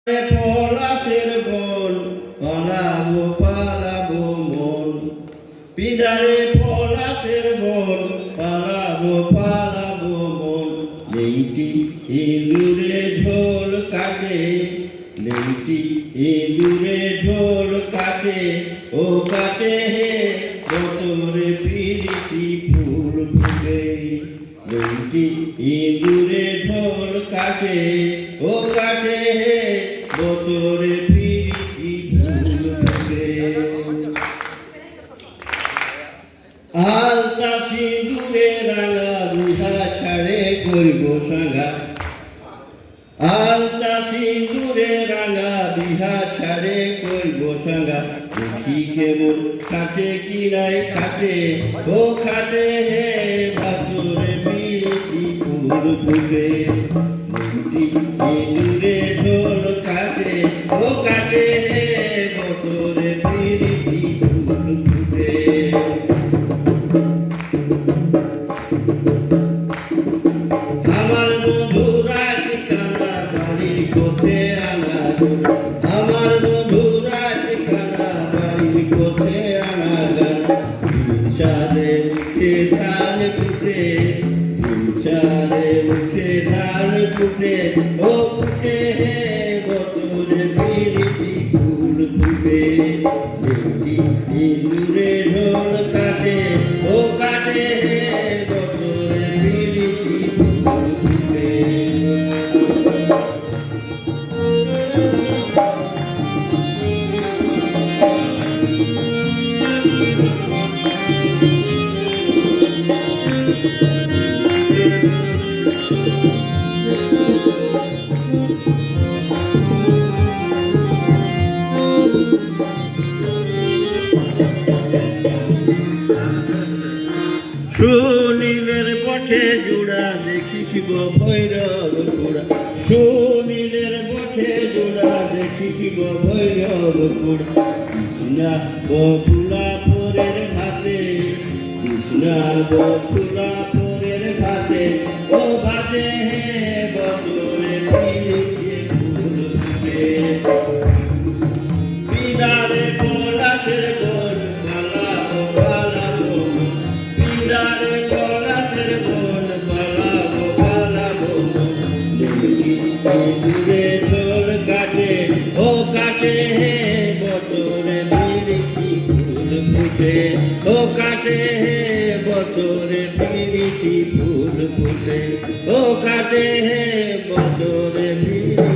পলাশের বন পালাবো পালাবো মন পিদারে পলাশের বন পালাবো পালাবো মন লেংটি ইঁদুরে ঢোল কাটে লেংটি ইঁদুরে ঢোল কাটে ও কাটে হে বতরে পিরিতি ফুল ফুটে লেংটি ইঁদুরে ঢোল কাটে ও কাটে হে বতরে পিরিতি ফুল ফুটে আলতা সিঁদুরে রাঙা বুঝা ছাড়ে করব সাঙ্গা আলতা সিঁদুরে রাঙা বিহা ছাড়ে করব সাঙ্গা দেখি কেমন খাটে কি নাই খাটে ও খাটে হে ভাতুরে পিরিতি ফুল ফুটে মুক্তি ইঁদুরে ঢোল কাটে ও কাটে হে বতরে পিরিতি ফুল ফুটে আমার বন্ধুরা ঠিকানা বাড়ির কোথে আনা আমার বন্ধুরা ঠিকানা বাড়ির কোথে আনা গান চাঁদে উঠে ধান ফুটে চাঁদে উঠে ধান ফুটে ও ফুটে হে বতরে পিরিতি ফুল ফুটে ইঁদুরে ঢোল কাটে ও কাটে হে বতরে পিরিতি ফুল ফুটে সুনীলের পথে জোড়া দেখিস গো ভৈরব কুড়া সুনীলের পথে জোড়া দেখিস গো ভৈরব কুড়া কৃষ্ণা বকুলা পরের ভাতে কৃষ্ণা বকুলা পরের ভাতে ও ভাতে হে বতরে পিরিতি ফুল ফুটে পিদারে পলাশের বন পালাবো পালাবো পিদারে পলাশের বন পালাবো পালাবো লেংটি ইঁদুরে ঢোল কাটে ও কাটে হে বতরে পিরিতি ফুল ফুটে ও কাটে হে বতরে পিরিতি ফুল ফুটে ও কাটে হে বতরে পিরিতি